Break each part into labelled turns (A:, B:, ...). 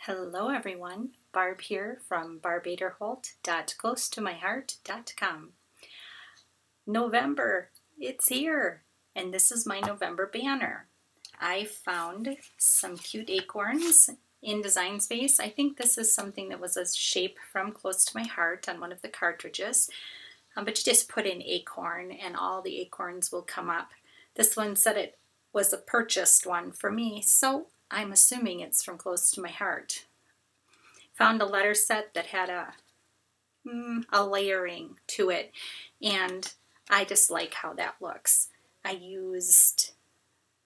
A: Hello everyone, Barb here from barbaderholt.closetomyheart.com. November, it's here, and this is my November banner. I found some cute acorns in Design Space. I think this is something that was a shape from Close to My Heart on one of the cartridges, but you just put in acorn and all the acorns will come up. This one said it was a purchased one for me, so I'm assuming it's from Close to My Heart. Found a letter set that had a layering to it, and I just like how that looks. I used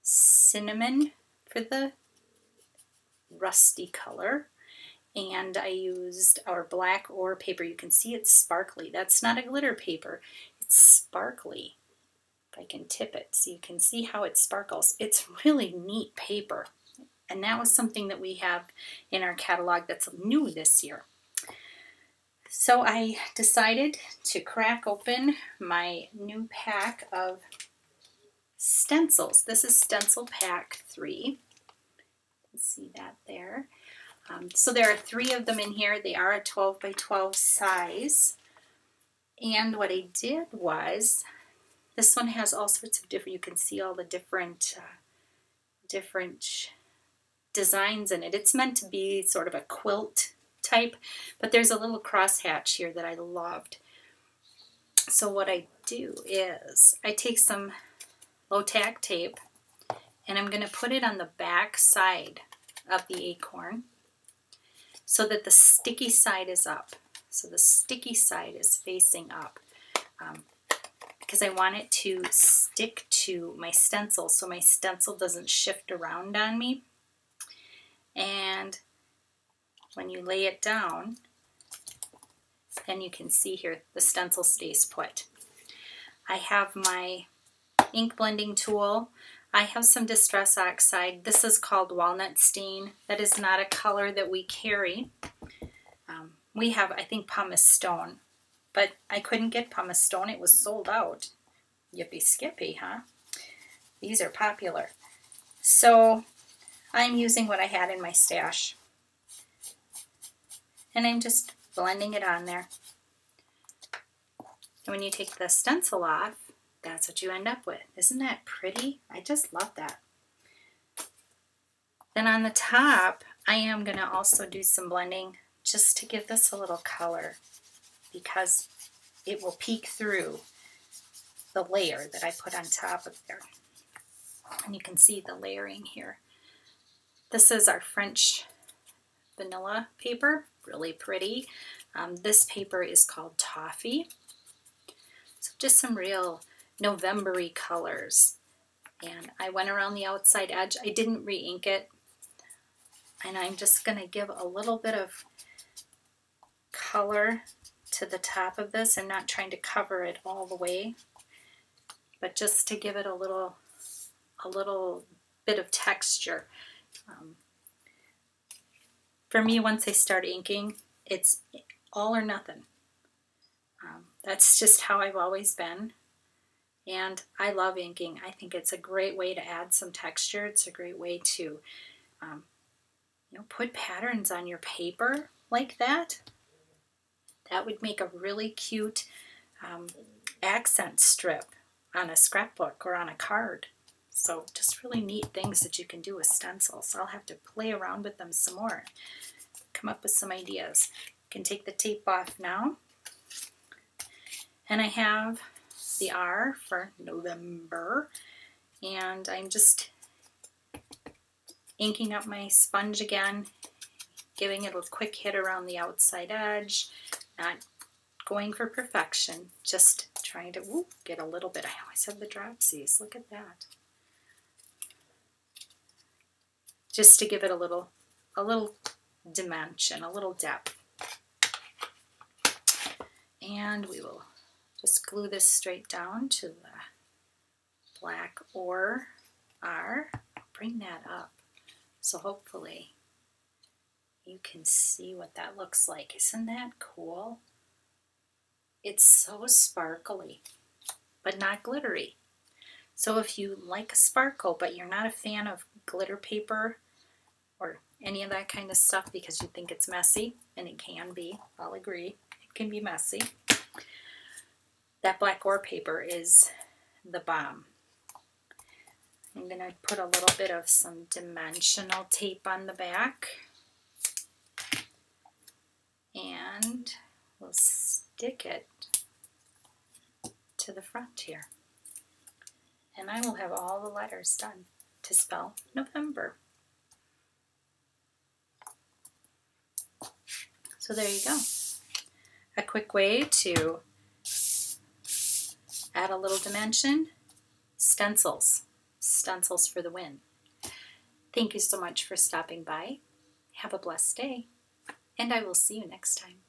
A: cinnamon for the rusty color, and I used our black ore paper. You can see it's sparkly. That's not a glitter paper, it's sparkly. If I can tip it so you can see how it sparkles. It's really neat paper. And that was something that we have in our catalog that's new this year. So I decided to crack open my new pack of stencils. This is Stencil Pack 3. You can see that there. So there are 3 of them in here. They are a 12 by 12 size. And what I did was, this one has all sorts of different, you can see all the different designs in it. It's meant to be sort of a quilt type, but there's a little crosshatch here that I loved. So what I do is I take some low-tack tape and I'm going to put it on the back side of the acorn so that the sticky side is up. So the sticky side is facing up because I want it to stick to my stencil so my stencil doesn't shift around on me. And when you lay it down, then you can see here the stencil stays put. I have my ink blending tool. I have some Distress Oxide. This is called Walnut Stain. That is not a color that we carry. We have, I think, Pumice Stone, but I couldn't get Pumice Stone. It was sold out. Yippee skippy, huh? These are popular. So I'm using what I had in my stash, and I'm just blending it on there. And when you take the stencil off, that's what you end up with. Isn't that pretty? I just love that. Then on the top, I am going to also do some blending just to give this a little color because it will peek through the layer that I put on top of there. And you can see the layering here. This is our French vanilla paper, really pretty. This paper is called Toffee. So just some real November-y colors. And I went around the outside edge. I didn't re-ink it. And I'm just going to give a little bit of color to the top of this. I'm not trying to cover it all the way, but just to give it a little bit of texture. For me, once I start inking, it's all or nothing. That's just how I've always been. And I love inking. I think it's a great way to add some texture. It's a great way to put patterns on your paper like that. That would make a really cute accent strip on a scrapbook or on a card. So just really neat things that you can do with stencils. I'll have to play around with them some more, come up with some ideas. You can take the tape off now. And I have the R for November. And I'm just inking up my sponge again, giving it a quick hit around the outside edge, not going for perfection, just trying to get a little bit. I always have the dropsies. Look at that. Just to give it a little dimension, a little depth. And we will just glue this straight down to the black or R. Bring that up so hopefully you can see what that looks like. Isn't that cool? It's so sparkly, but not glittery. So if you like a sparkle, but you're not a fan of glitter paper or any of that kind of stuff because you think it's messy, and it can be. I'll agree. It can be messy. That black ore paper is the bomb. I'm going to put a little bit of some dimensional tape on the back. And we'll stick it to the front here. And I will have all the letters done to spell November. So there you go. A quick way to add a little dimension. Stencils. Stencils for the win. Thank you so much for stopping by. Have a blessed day, and I will see you next time.